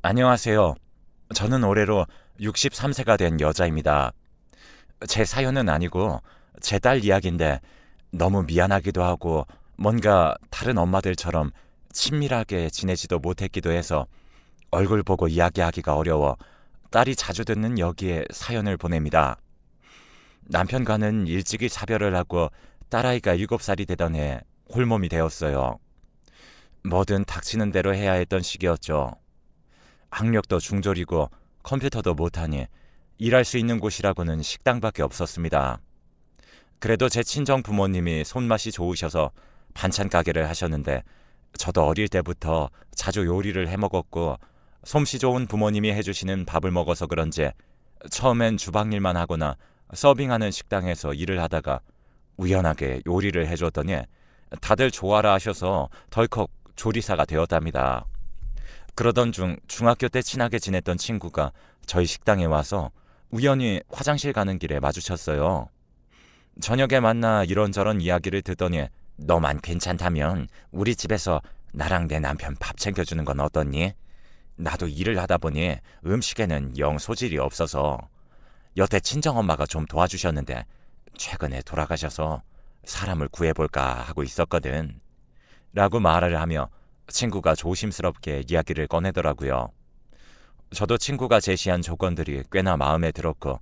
안녕하세요. 저는 올해로 63세가 된 여자입니다. 제 사연은 아니고 제 딸 이야기인데 너무 미안하기도 하고 뭔가 다른 엄마들처럼 친밀하게 지내지도 못했기도 해서 얼굴 보고 이야기하기가 어려워 딸이 자주 듣는 여기에 사연을 보냅니다. 남편과는 일찍이 사별을 하고 딸아이가 7살이 되던 해 홀몸이 되었어요. 뭐든 닥치는 대로 해야 했던 시기였죠. 학력도 중졸이고 컴퓨터도 못하니 일할 수 있는 곳이라고는 식당밖에 없었습니다. 그래도 제 친정 부모님이 손맛이 좋으셔서 반찬 가게를 하셨는데 저도 어릴 때부터 자주 요리를 해먹었고 솜씨 좋은 부모님이 해주시는 밥을 먹어서 그런지 처음엔 주방일만 하거나 서빙하는 식당에서 일을 하다가 우연하게 요리를 해줬더니 다들 좋아라 하셔서 덜컥 조리사가 되었답니다. 그러던 중 중학교 때 친하게 지냈던 친구가 저희 식당에 와서 우연히 화장실 가는 길에 마주쳤어요. 저녁에 만나 이런저런 이야기를 듣더니 너만 괜찮다면 우리 집에서 나랑 내 남편 밥 챙겨주는 건 어떻니? 나도 일을 하다 보니 음식에는 영 소질이 없어서 여태 친정엄마가 좀 도와주셨는데 최근에 돌아가셔서 사람을 구해볼까 하고 있었거든. 라고 말을 하며 친구가 조심스럽게 이야기를 꺼내더라고요. 저도 친구가 제시한 조건들이 꽤나 마음에 들었고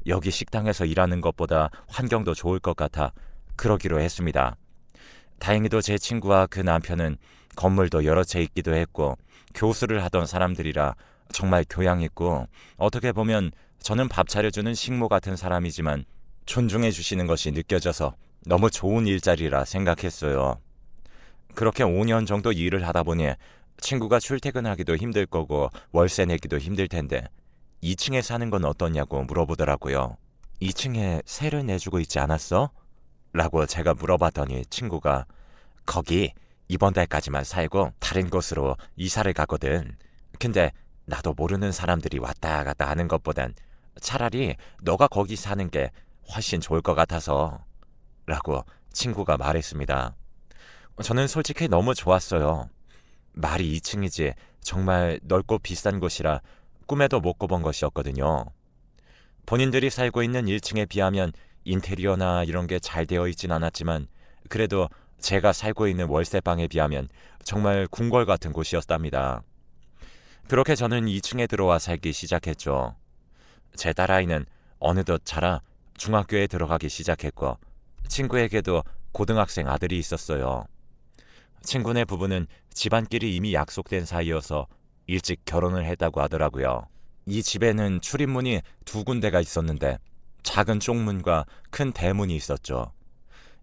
여기 식당에서 일하는 것보다 환경도 좋을 것 같아 그러기로 했습니다. 다행히도 제 친구와 그 남편은 건물도 여러 채 있기도 했고 교수를 하던 사람들이라 정말 교양 있고 어떻게 보면 저는 밥 차려주는 식모 같은 사람이지만 존중해 주시는 것이 느껴져서 너무 좋은 일자리라 생각했어요. 그렇게 5년 정도 일을 하다 보니 친구가 출퇴근하기도 힘들 거고 월세 내기도 힘들 텐데 2층에 사는 건 어떠냐고 물어보더라고요. 2층에 세를 내주고 있지 않았어? 라고 제가 물어봤더니 친구가 거기 이번 달까지만 살고 다른 곳으로 이사를 가거든. 근데 나도 모르는 사람들이 왔다 갔다 하는 것보단 차라리 너가 거기 사는 게 훨씬 좋을 것 같아서 라고 친구가 말했습니다. 저는 솔직히 너무 좋았어요. 말이 2층이지 정말 넓고 비싼 곳이라 꿈에도 못 꿔본 것이었거든요. 본인들이 살고 있는 1층에 비하면 인테리어나 이런 게 잘 되어 있진 않았지만 그래도 제가 살고 있는 월세방에 비하면 정말 궁궐 같은 곳이었답니다. 그렇게 저는 2층에 들어와 살기 시작했죠. 제 딸아이는 어느덧 자라 중학교에 들어가기 시작했고 친구에게도 고등학생 아들이 있었어요. 친구네 부부는 집안끼리 이미 약속된 사이여서 일찍 결혼을 했다고 하더라고요. 이 집에는 출입문이 2군데가 있었는데 작은 쪽문과 큰 대문이 있었죠.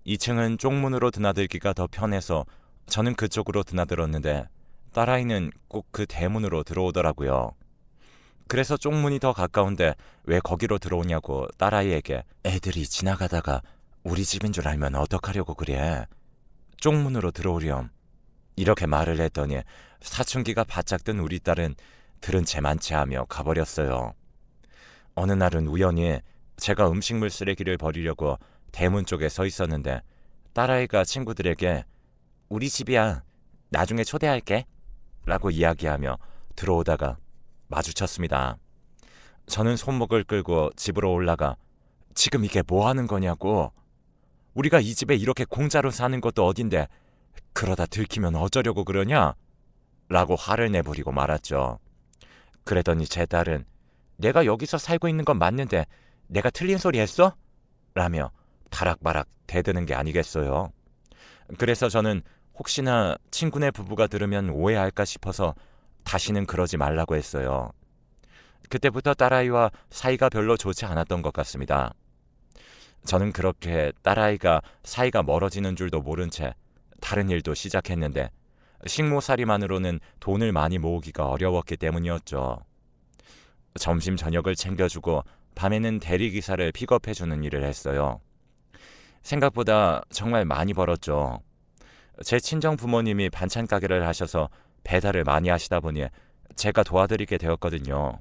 2층은 쪽문으로 드나들기가 더 편해서 저는 그쪽으로 드나들었는데 딸아이는 꼭 그 대문으로 들어오더라고요. 그래서 쪽문이 더 가까운데 왜 거기로 들어오냐고 딸아이에게 애들이 지나가다가 우리 집인 줄 알면 어떡하려고 그래. 쪽문으로 들어오렴. 이렇게 말을 했더니 사춘기가 바짝 든 우리 딸은 들은 채만 채하며 가버렸어요. 어느 날은 우연히 제가 음식물 쓰레기를 버리려고 대문 쪽에 서 있었는데 딸아이가 친구들에게 우리 집이야. 나중에 초대할게. 라고 이야기하며 들어오다가 마주쳤습니다. 저는 손목을 끌고 집으로 올라가 지금 이게 뭐 하는 거냐고. 우리가 이 집에 이렇게 공짜로 사는 것도 어딘데 그러다 들키면 어쩌려고 그러냐? 라고 화를 내부리고 말았죠. 그랬더니 제 딸은 내가 여기서 살고 있는 건 맞는데 내가 틀린 소리 했어? 라며 바락바락 대드는 게 아니겠어요. 그래서 저는 혹시나 친구네 부부가 들으면 오해할까 싶어서 다시는 그러지 말라고 했어요. 그때부터 딸아이와 사이가 별로 좋지 않았던 것 같습니다. 저는 그렇게 딸아이가 사이가 멀어지는 줄도 모른 채 다른 일도 시작했는데 식모살이만으로는 돈을 많이 모으기가 어려웠기 때문이었죠. 점심 저녁을 챙겨주고 밤에는 대리기사를 픽업해주는 일을 했어요. 생각보다 정말 많이 벌었죠. 제 친정 부모님이 반찬 가게를 하셔서 배달을 많이 하시다 보니 제가 도와드리게 되었거든요.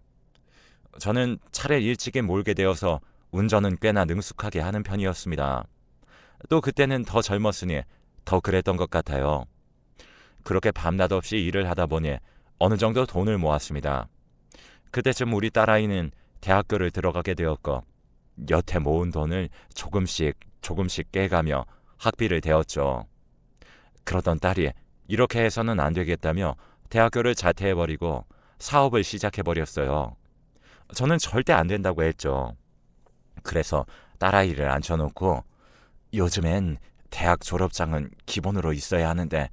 저는 차를 일찍이 몰게 되어서 운전은 꽤나 능숙하게 하는 편이었습니다. 또 그때는 더 젊었으니 더 그랬던 것 같아요. 그렇게 밤낮 없이 일을 하다 보니 어느 정도 돈을 모았습니다. 그때쯤 우리 딸아이는 대학교를 들어가게 되었고 여태 모은 돈을 조금씩 깨가며 학비를 대었죠. 그러던 딸이 이렇게 해서는 안 되겠다며 대학교를 자퇴해버리고 사업을 시작해버렸어요. 저는 절대 안 된다고 했죠. 그래서 딸아이를 앉혀놓고 요즘엔 대학 졸업장은 기본으로 있어야 하는데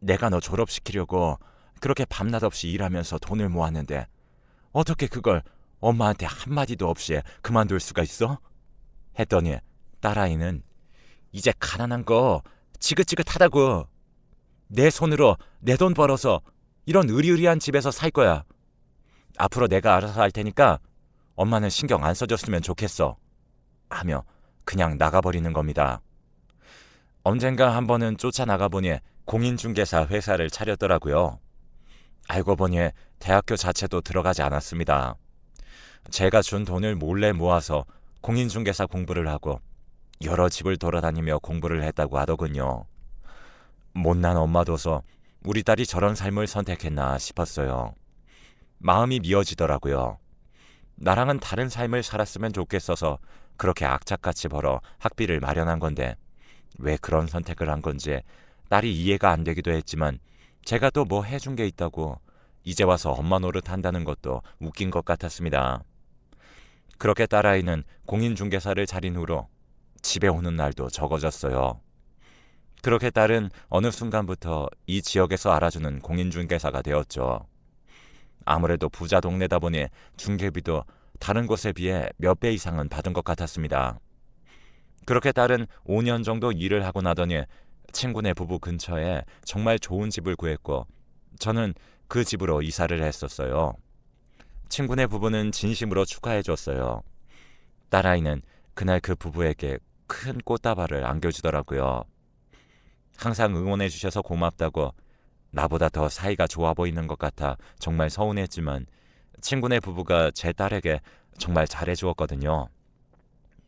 내가 너 졸업시키려고 그렇게 밤낮 없이 일하면서 돈을 모았는데 어떻게 그걸 엄마한테 한마디도 없이 그만둘 수가 있어? 했더니 딸아이는 이제 가난한 거 지긋지긋하다고. 내 손으로 내 돈 벌어서 이런 으리으리한 집에서 살 거야. 앞으로 내가 알아서 할 테니까 엄마는 신경 안 써줬으면 좋겠어. 하며 그냥 나가버리는 겁니다. 언젠가 한 번은 쫓아나가보니 공인중개사 회사를 차렸더라고요. 알고 보니 대학교 자체도 들어가지 않았습니다. 제가 준 돈을 몰래 모아서 공인중개사 공부를 하고 여러 집을 돌아다니며 공부를 했다고 하더군요. 못난 엄마도서 우리 딸이 저런 삶을 선택했나 싶었어요. 마음이 미어지더라고요. 나랑은 다른 삶을 살았으면 좋겠어서 그렇게 악착같이 벌어 학비를 마련한 건데 왜 그런 선택을 한 건지 딸이 이해가 안 되기도 했지만 제가 또 뭐 해준 게 있다고 이제 와서 엄마 노릇 한다는 것도 웃긴 것 같았습니다. 그렇게 딸아이는 공인중개사를 차린 후로 집에 오는 날도 적어졌어요. 그렇게 딸은 어느 순간부터 이 지역에서 알아주는 공인중개사가 되었죠. 아무래도 부자 동네다 보니 중개비도 다른 곳에 비해 몇 배 이상은 받은 것 같았습니다. 그렇게 딸은 5년 정도 일을 하고 나더니 친구네 부부 근처에 정말 좋은 집을 구했고 저는 그 집으로 이사를 했었어요. 친구네 부부는 진심으로 축하해줬어요. 딸아이는 그날 그 부부에게 큰 꽃다발을 안겨주더라고요. 항상 응원해주셔서 고맙다고 나보다 더 사이가 좋아 보이는 것 같아 정말 서운했지만 친구네 부부가 제 딸에게 정말 잘해주었거든요.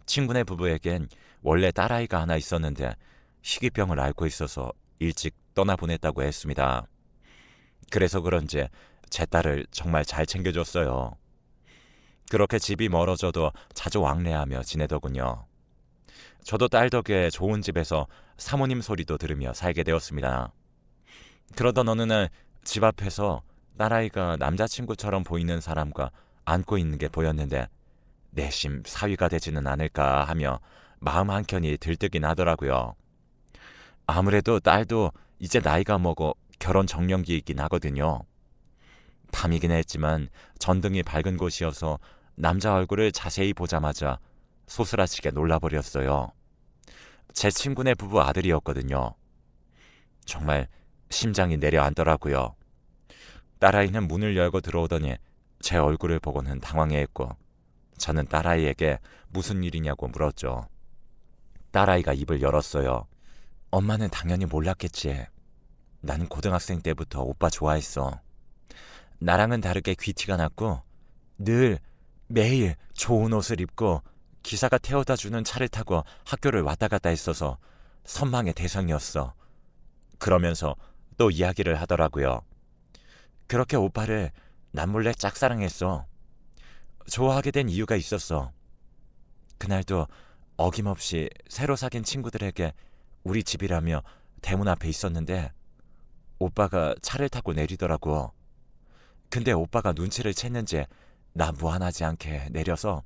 친구네 부부에겐 원래 딸아이가 하나 있었는데 희귀병을 앓고 있어서 일찍 떠나보냈다고 했습니다. 그래서 그런지 제 딸을 정말 잘 챙겨줬어요. 그렇게 집이 멀어져도 자주 왕래하며 지내더군요. 저도 딸 덕에 좋은 집에서 사모님 소리도 들으며 살게 되었습니다. 그러던 어느 날 집 앞에서 딸아이가 남자친구처럼 보이는 사람과 안고 있는 게 보였는데 내심 사위가 되지는 않을까 하며 마음 한켠이 들뜨긴 하더라고요. 아무래도 딸도 이제 나이가 먹어 결혼 정년기에 있긴 하거든요. 밤이긴 했지만 전등이 밝은 곳이어서 남자 얼굴을 자세히 보자마자 소스라치게 놀라버렸어요. 제 친구네 부부 아들이었거든요. 정말 심장이 내려앉더라고요. 딸아이는 문을 열고 들어오더니 제 얼굴을 보고는 당황해했고 저는 딸아이에게 무슨 일이냐고 물었죠. 딸아이가 입을 열었어요. 엄마는 당연히 몰랐겠지. 나는 고등학생 때부터 오빠 좋아했어. 나랑은 다르게 귀티가 났고 늘 매일 좋은 옷을 입고 기사가 태워다 주는 차를 타고 학교를 왔다 갔다 했어서 선망의 대상이었어. 그러면서 또 이야기를 하더라고요. 그렇게 오빠를 남몰래 짝사랑했어. 좋아하게 된 이유가 있었어. 그날도 어김없이 새로 사귄 친구들에게 우리 집이라며 대문 앞에 있었는데 오빠가 차를 타고 내리더라고. 근데 오빠가 눈치를 챘는지 나 무안하지 않게 내려서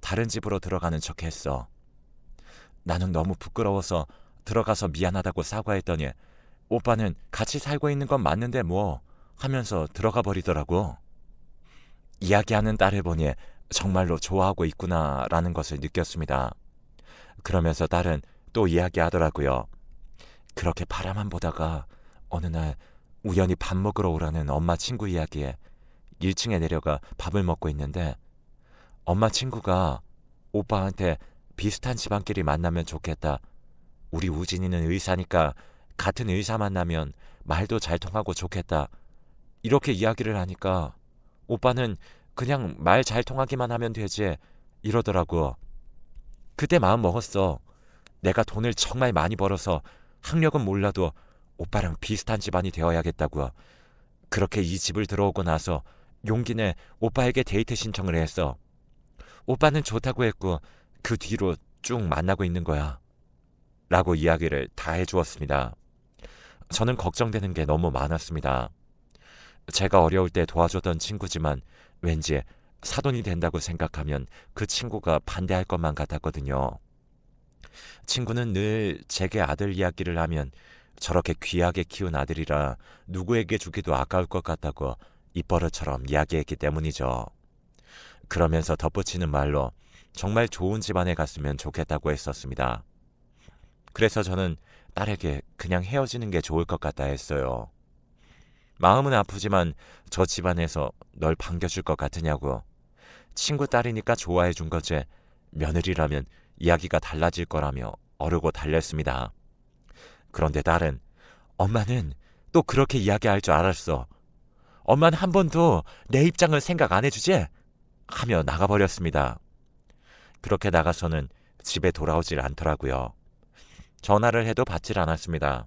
다른 집으로 들어가는 척했어. 나는 너무 부끄러워서 들어가서 미안하다고 사과했더니 오빠는 같이 살고 있는 건 맞는데 뭐 하면서 들어가 버리더라고. 이야기하는 딸을 보니 정말로 좋아하고 있구나라는 것을 느꼈습니다. 그러면서 딸은 또 이야기하더라고요. 그렇게 바라만 보다가 어느 날 우연히 밥 먹으러 오라는 엄마 친구 이야기에 1층에 내려가 밥을 먹고 있는데 엄마 친구가 오빠한테 비슷한 집안끼리 만나면 좋겠다. 우리 우진이는 의사니까 같은 의사 만나면 말도 잘 통하고 좋겠다. 이렇게 이야기를 하니까 오빠는 그냥 말 잘 통하기만 하면 되지 이러더라고. 그때 마음 먹었어. 내가 돈을 정말 많이 벌어서 학력은 몰라도 오빠랑 비슷한 집안이 되어야겠다고. 그렇게 이 집을 들어오고 나서 용기 내 오빠에게 데이트 신청을 했어. 오빠는 좋다고 했고 그 뒤로 쭉 만나고 있는 거야. 라고 이야기를 다 해주었습니다. 저는 걱정되는 게 너무 많았습니다. 제가 어려울 때 도와줬던 친구지만 왠지 사돈이 된다고 생각하면 그 친구가 반대할 것만 같았거든요. 친구는 늘 제게 아들 이야기를 하면 저렇게 귀하게 키운 아들이라 누구에게 주기도 아까울 것 같다고 입버릇처럼 이야기했기 때문이죠. 그러면서 덧붙이는 말로 정말 좋은 집안에 갔으면 좋겠다고 했었습니다. 그래서 저는 딸에게 그냥 헤어지는 게 좋을 것 같다 했어요. 마음은 아프지만 저 집안에서 널 반겨줄 것 같으냐고. 친구 딸이니까 좋아해 준 거지. 며느리라면 이야기가 달라질 거라며 어르고 달랬습니다. 그런데 딸은 엄마는 또 그렇게 이야기할 줄 알았어. 엄마는 한 번도 내 입장을 생각 안 해주지? 하며 나가버렸습니다. 그렇게 나가서는 집에 돌아오질 않더라고요. 전화를 해도 받질 않았습니다.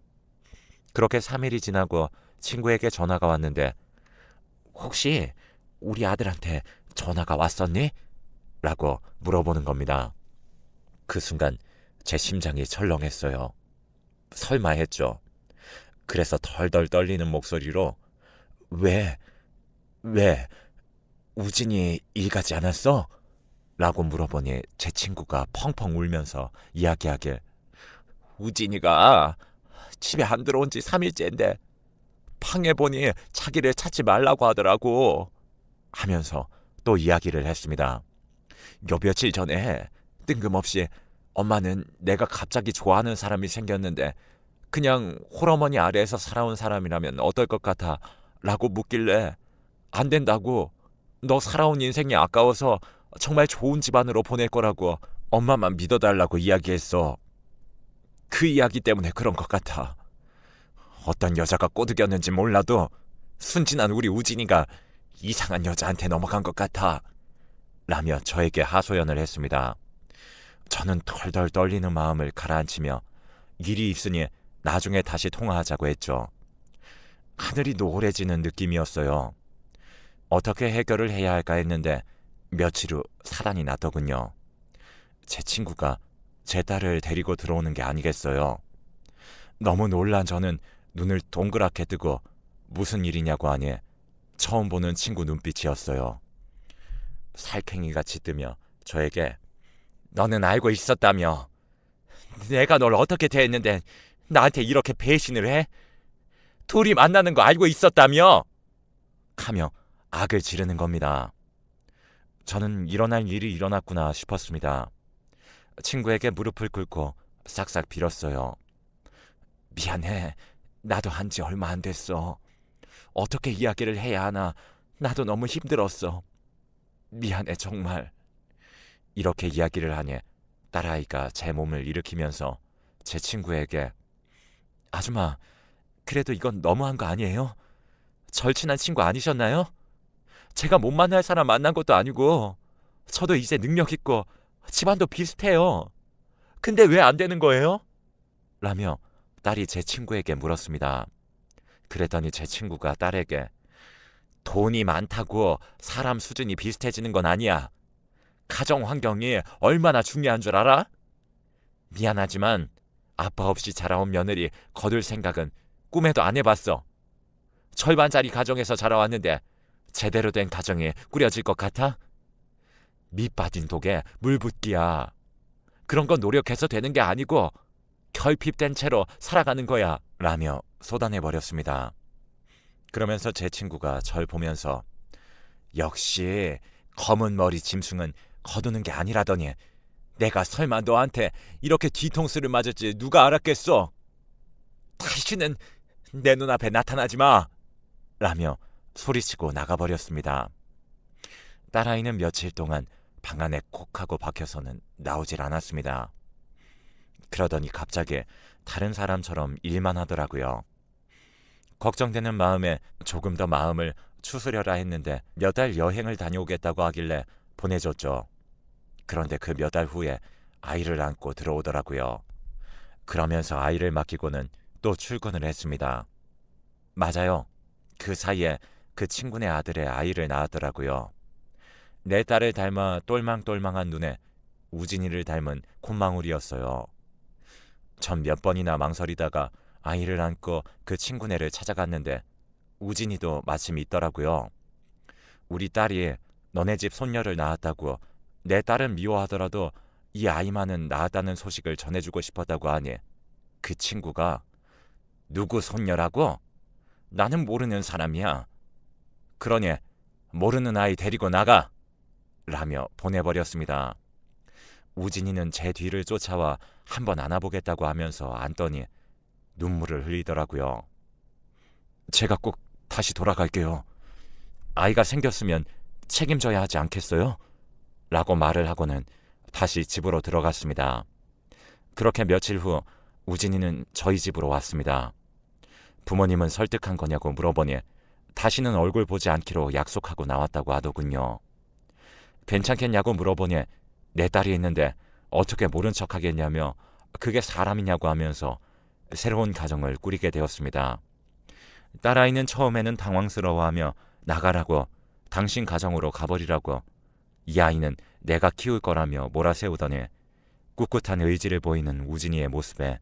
그렇게 3일이 지나고 친구에게 전화가 왔는데 혹시 우리 아들한테 전화가 왔었니? 라고 물어보는 겁니다. 그 순간 제 심장이 철렁했어요. 설마 했죠. 그래서 덜덜 떨리는 목소리로 왜 우진이 일 가지 않았어? 라고 물어보니 제 친구가 펑펑 울면서 이야기하길 우진이가 집에 안 들어온 지 3일째인데 방에 보니 자기를 찾지 말라고 하더라고 하면서 또 이야기를 했습니다. 요 며칠 전에 뜬금없이 엄마는 내가 갑자기 좋아하는 사람이 생겼는데 그냥 홀어머니 아래에서 살아온 사람이라면 어떨 것 같아? 라고 묻길래 안 된다고 너 살아온 인생이 아까워서 정말 좋은 집안으로 보낼 거라고 엄마만 믿어달라고 이야기했어. 그 이야기 때문에 그런 것 같아. 어떤 여자가 꼬드겼는지 몰라도 순진한 우리 우진이가 이상한 여자한테 넘어간 것 같아. 라며 저에게 하소연을 했습니다. 저는 덜덜 떨리는 마음을 가라앉히며 일이 있으니 나중에 다시 통화하자고 했죠. 하늘이 노을해지는 느낌이었어요. 어떻게 해결을 해야 할까 했는데 며칠 후 사단이 났더군요. 제 친구가 제 딸을 데리고 들어오는 게 아니겠어요. 너무 놀란 저는 눈을 동그랗게 뜨고 무슨 일이냐고 하니 처음 보는 친구 눈빛이었어요. 살쾡이같이 뜨며 저에게 너는 알고 있었다며. 내가 널 어떻게 대했는데 나한테 이렇게 배신을 해? 둘이 만나는 거 알고 있었다며? 하며 악을 지르는 겁니다. 저는 일어날 일이 일어났구나 싶었습니다. 친구에게 무릎을 꿇고 싹싹 빌었어요. 미안해. 나도 한 지 얼마 안 됐어. 어떻게 이야기를 해야 하나 나도 너무 힘들었어. 미안해 정말. 이렇게 이야기를 하니 딸아이가 제 몸을 일으키면서 제 친구에게 아줌마, 그래도 이건 너무한 거 아니에요? 절친한 친구 아니셨나요? 제가 못 만날 사람 만난 것도 아니고 저도 이제 능력 있고 집안도 비슷해요. 근데 왜 안 되는 거예요? 라며 딸이 제 친구에게 물었습니다. 그랬더니 제 친구가 딸에게 돈이 많다고 사람 수준이 비슷해지는 건 아니야. 가정 환경이 얼마나 중요한 줄 알아? 미안하지만 아빠 없이 자라온 며느리 거둘 생각은 꿈에도 안 해봤어. 절반짜리 가정에서 자라왔는데 제대로 된 가정이 꾸려질 것 같아? 밑 빠진 독에 물 붓기야. 그런 건 노력해서 되는 게 아니고 결핍된 채로 살아가는 거야. 라며 쏟아내버렸습니다. 그러면서 제 친구가 절 보면서 역시 검은 머리 짐승은 거두는 게 아니라더니 내가 설마 너한테 이렇게 뒤통수를 맞을지 누가 알았겠어? 다시는 내 눈앞에 나타나지 마! 라며 소리치고 나가버렸습니다. 딸아이는 며칠 동안 방 안에 콕 하고 박혀서는 나오질 않았습니다. 그러더니 갑자기 다른 사람처럼 일만 하더라고요. 걱정되는 마음에 조금 더 마음을 추스려라 했는데 몇 달 여행을 다녀오겠다고 하길래 보내줬죠. 그런데 그 몇 달 후에 아이를 안고 들어오더라고요. 그러면서 아이를 맡기고는 또 출근을 했습니다. 맞아요. 그 사이에 그 친구네 아들의 아이를 낳았더라고요. 내 딸을 닮아 똘망똘망한 눈에 우진이를 닮은 콧망울이었어요. 전 몇 번이나 망설이다가 아이를 안고 그 친구네를 찾아갔는데 우진이도 마침 있더라고요. 우리 딸이 너네 집 손녀를 낳았다고 내 딸은 미워하더라도 이 아이만은 낳았다는 소식을 전해주고 싶었다고 하니 그 친구가 누구 손녀라고? 나는 모르는 사람이야. 그러니 모르는 아이 데리고 나가! 라며 보내버렸습니다. 우진이는 제 뒤를 쫓아와 한번 안아보겠다고 하면서 안더니 눈물을 흘리더라고요. 제가 꼭 다시 돌아갈게요. 아이가 생겼으면 책임져야 하지 않겠어요? 라고 말을 하고는 다시 집으로 들어갔습니다. 그렇게 며칠 후 우진이는 저희 집으로 왔습니다. 부모님은 설득한 거냐고 물어보니 다시는 얼굴 보지 않기로 약속하고 나왔다고 하더군요. 괜찮겠냐고 물어보니 내 딸이 있는데 어떻게 모른 척하겠냐며 그게 사람이냐고 하면서 새로운 가정을 꾸리게 되었습니다. 딸아이는 처음에는 당황스러워하며 나가라고, 당신 가정으로 가버리라고, 이 아이는 내가 키울 거라며 몰아세우더니 꿋꿋한 의지를 보이는 우진이의 모습에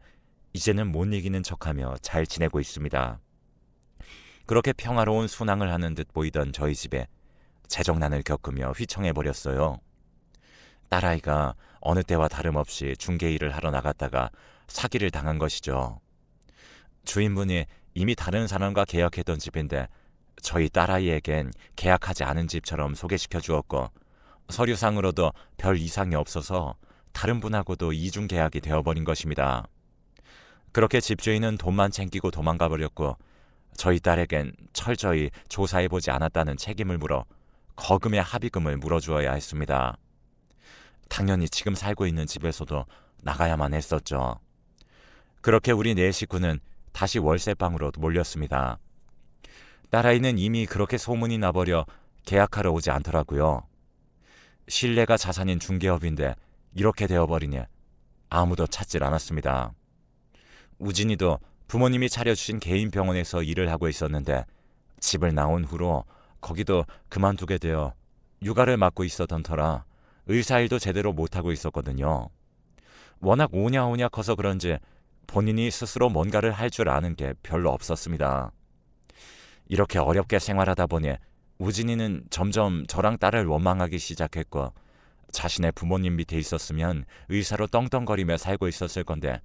이제는 못 이기는 척하며 잘 지내고 있습니다. 그렇게 평화로운 순항을 하는 듯 보이던 저희 집에 재정난을 겪으며 휘청해버렸어요. 딸아이가 어느 때와 다름없이 중개 일을 하러 나갔다가 사기를 당한 것이죠. 주인분이 이미 다른 사람과 계약했던 집인데 저희 딸아이에겐 계약하지 않은 집처럼 소개시켜 주었고 서류상으로도 별 이상이 없어서 다른 분하고도 이중 계약이 되어버린 것입니다. 그렇게 집주인은 돈만 챙기고 도망가 버렸고 저희 딸에겐 철저히 조사해보지 않았다는 책임을 물어 거금의 합의금을 물어주어야 했습니다. 당연히 지금 살고 있는 집에서도 나가야만 했었죠. 그렇게 우리 네 식구는 다시 월세방으로 몰렸습니다. 딸아이는 이미 그렇게 소문이 나버려 계약하러 오지 않더라고요. 신뢰가 자산인 중개업인데 이렇게 되어버리니 아무도 찾질 않았습니다. 우진이도 부모님이 차려주신 개인 병원에서 일을 하고 있었는데 집을 나온 후로 거기도 그만두게 되어 육아를 맡고 있었던 터라 의사일도 제대로 못하고 있었거든요. 워낙 오냐오냐 커서 그런지 본인이 스스로 뭔가를 할 줄 아는 게 별로 없었습니다. 이렇게 어렵게 생활하다 보니 우진이는 점점 저랑 딸을 원망하기 시작했고 자신의 부모님 밑에 있었으면 의사로 떵떵거리며 살고 있었을 건데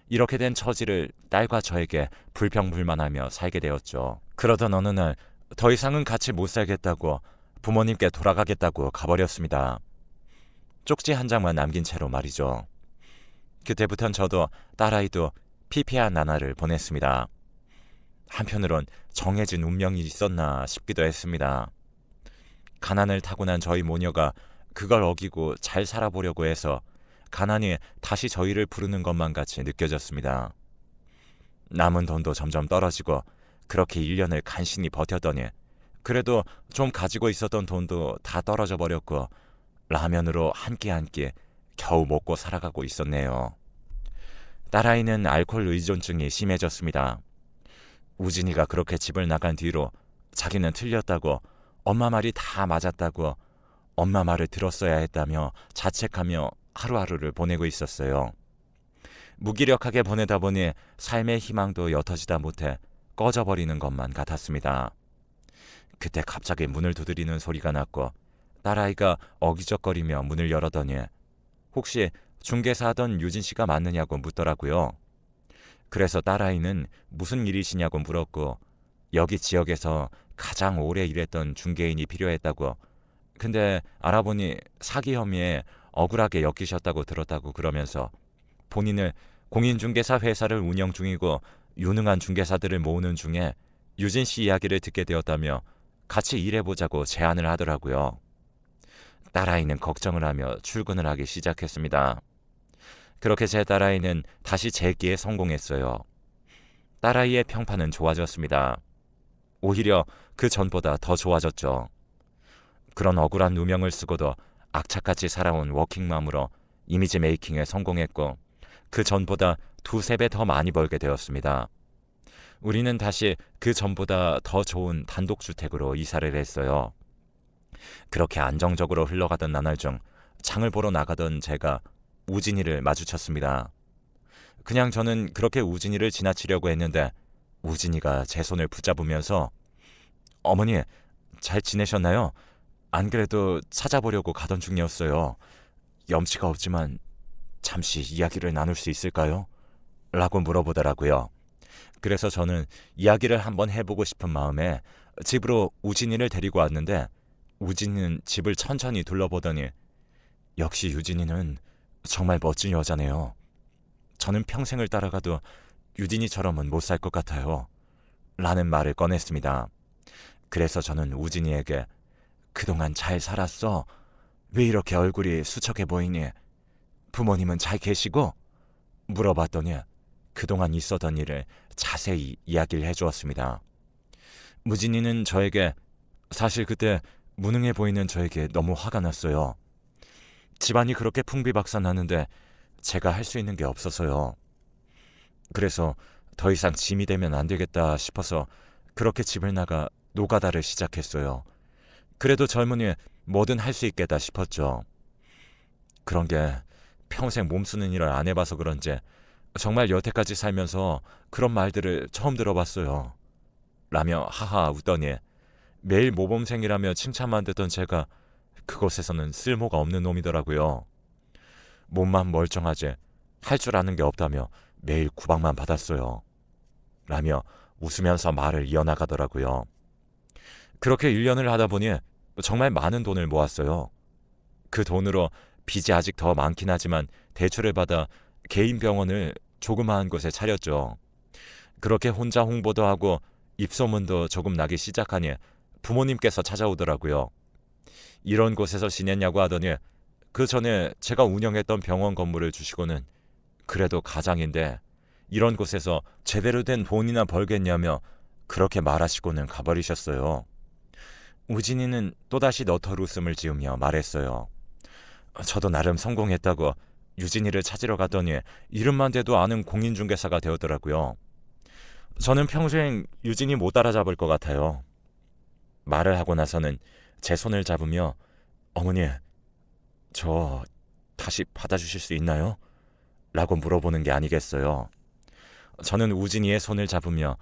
이렇게 된 처지를 딸과 저에게 불평불만하며 살게 되었죠. 그러던 어느 날 더 이상은 같이 못 살겠다고 부모님께 돌아가겠다고 가버렸습니다. 쪽지 한 장만 남긴 채로 말이죠. 그때부턴 저도 딸아이도 피폐한 나날을 보냈습니다. 한편으론 정해진 운명이 있었나 싶기도 했습니다. 가난을 타고난 저희 모녀가 그걸 어기고 잘 살아보려고 해서 가난이 다시 저희를 부르는 것만 같이 느껴졌습니다. 남은 돈도 점점 떨어지고 그렇게 1년을 간신히 버텼더니 그래도 좀 가지고 있었던 돈도 다 떨어져 버렸고 라면으로 한 끼 한 끼 겨우 먹고 살아가고 있었네요. 딸아이는 알코올 의존증이 심해졌습니다. 우진이가 그렇게 집을 나간 뒤로 자기는 틀렸다고, 엄마 말이 다 맞았다고, 엄마 말을 들었어야 했다며 자책하며 하루하루를 보내고 있었어요. 무기력하게 보내다 보니 삶의 희망도 옅어지다 못해 꺼져버리는 것만 같았습니다. 그때 갑자기 문을 두드리는 소리가 났고 딸아이가 어기적거리며 문을 열어더니 혹시 중개사 하던 유진 씨가 맞느냐고 묻더라고요. 그래서 딸아이는 무슨 일이시냐고 물었고 여기 지역에서 가장 오래 일했던 중개인이 필요했다고, 근데 알아보니 사기 혐의에 억울하게 엮이셨다고 들었다고 그러면서 본인을 공인중개사 회사를 운영 중이고 유능한 중개사들을 모으는 중에 유진 씨 이야기를 듣게 되었다며 같이 일해보자고 제안을 하더라고요. 딸아이는 걱정을 하며 출근을 하기 시작했습니다. 그렇게 제 딸아이는 다시 재기에 성공했어요. 딸아이의 평판은 좋아졌습니다. 오히려 그 전보다 더 좋아졌죠. 그런 억울한 누명을 쓰고도 악착같이 살아온 워킹맘으로 이미지 메이킹에 성공했고 그 전보다 2~3배 더 많이 벌게 되었습니다. 우리는 다시 그 전보다 더 좋은 단독주택으로 이사를 했어요. 그렇게 안정적으로 흘러가던 나날 중 장을 보러 나가던 제가 우진이를 마주쳤습니다. 그냥 저는 그렇게 우진이를 지나치려고 했는데 우진이가 제 손을 붙잡으면서 어머니, 잘 지내셨나요? 안 그래도 찾아보려고 가던 중이었어요. 염치가 없지만 잠시 이야기를 나눌 수 있을까요? 라고 물어보더라고요. 그래서 저는 이야기를 한번 해보고 싶은 마음에 집으로 우진이를 데리고 왔는데 우진이는 집을 천천히 둘러보더니 역시 유진이는 정말 멋진 여자네요. 저는 평생을 따라가도 유진이처럼은 못 살 것 같아요. 라는 말을 꺼냈습니다. 그래서 저는 우진이에게 그동안 잘 살았어? 왜 이렇게 얼굴이 수척해 보이니? 부모님은 잘 계시고? 물어봤더니 그동안 있었던 일을 자세히 이야기를 해주었습니다. 무진이는 저에게 사실 그때 무능해 보이는 저에게 너무 화가 났어요. 집안이 그렇게 풍비박산하는데 제가 할 수 있는 게 없어서요. 그래서 더 이상 짐이 되면 안 되겠다 싶어서 그렇게 집을 나가 노가다를 시작했어요. 그래도 젊으니 뭐든 할 수 있겠다 싶었죠. 그런 게 평생 몸쓰는 일을 안 해봐서 그런지 정말 여태까지 살면서 그런 말들을 처음 들어봤어요. 라며 하하 웃더니 매일 모범생이라며 칭찬만 듣던 제가 그곳에서는 쓸모가 없는 놈이더라고요. 몸만 멀쩡하지 할 줄 아는 게 없다며 매일 구박만 받았어요. 라며 웃으면서 말을 이어나가더라고요. 그렇게 1년을 하다 보니 정말 많은 돈을 모았어요. 그 돈으로 빚이 아직 더 많긴 하지만 대출을 받아 개인 병원을 조그마한 곳에 차렸죠. 그렇게 혼자 홍보도 하고 입소문도 조금 나기 시작하니 부모님께서 찾아오더라고요. 이런 곳에서 지냈냐고 하더니 그 전에 제가 운영했던 병원 건물을 주시고는 그래도 가장인데 이런 곳에서 제대로 된 돈이나 벌겠냐며 그렇게 말하시고는 가버리셨어요. 우진이는 또다시 너털 웃음을 지으며 말했어요. 저도 나름 성공했다고 유진이를 찾으러 가더니 이름만 대도 아는 공인중개사가 되었더라고요. 저는 평생 유진이 못 따라잡을 것 같아요. 말을 하고 나서는 제 손을 잡으며 어머니, 저 다시 받아주실 수 있나요? 라고 물어보는 게 아니겠어요. 저는 우진이의 손을 잡으며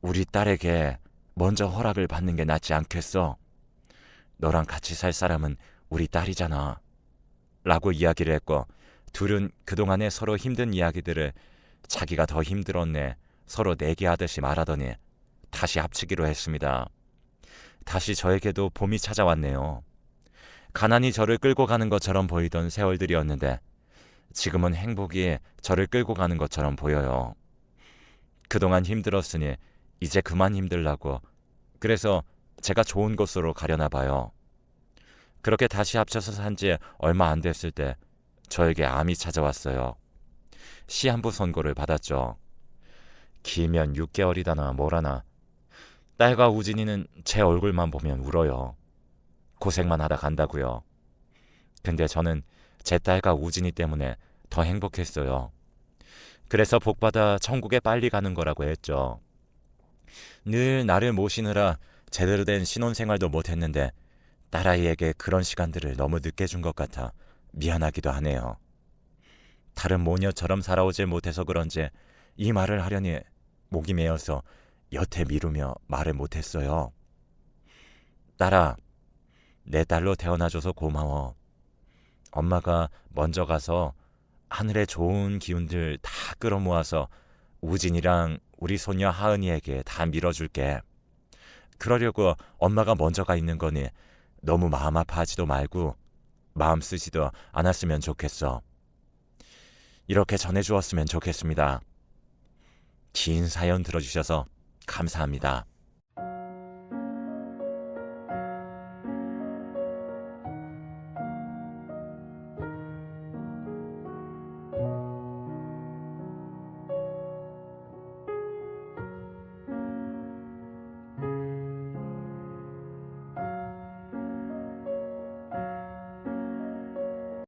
우리 딸에게 먼저 허락을 받는 게 낫지 않겠어? 너랑 같이 살 사람은 우리 딸이잖아. 라고 이야기를 했고 둘은 그동안의 서로 힘든 이야기들을 자기가 더 힘들었네 서로 내기하듯이 말하더니 다시 합치기로 했습니다. 다시 저에게도 봄이 찾아왔네요. 가난이 저를 끌고 가는 것처럼 보이던 세월들이었는데 지금은 행복이 저를 끌고 가는 것처럼 보여요. 그동안 힘들었으니 이제 그만 힘들라고 그래서 제가 좋은 곳으로 가려나 봐요. 그렇게 다시 합쳐서 산 지 얼마 안 됐을 때 저에게 암이 찾아왔어요. 시한부 선고를 받았죠. 길면 6개월이다나 뭐라나. 딸과 우진이는 제 얼굴만 보면 울어요. 고생만 하다 간다고요. 근데 저는 제 딸과 우진이 때문에 더 행복했어요. 그래서 복받아 천국에 빨리 가는 거라고 했죠. 늘 나를 모시느라 제대로 된 신혼생활도 못했는데 딸아이에게 그런 시간들을 너무 늦게 준 것 같아 미안하기도 하네요. 다른 모녀처럼 살아오질 못해서 그런지 이 말을 하려니 목이 메어서 여태 미루며 말을 못했어요. 딸아, 내 딸로 태어나줘서 고마워. 엄마가 먼저 가서 하늘의 좋은 기운들 다 끌어모아서 우진이랑 우리 소녀 하은이에게 다 밀어줄게. 그러려고 엄마가 먼저 가 있는 거니 너무 마음 아파하지도 말고 마음 쓰지도 않았으면 좋겠어. 이렇게 전해주었으면 좋겠습니다. 긴 사연 들어주셔서 감사합니다.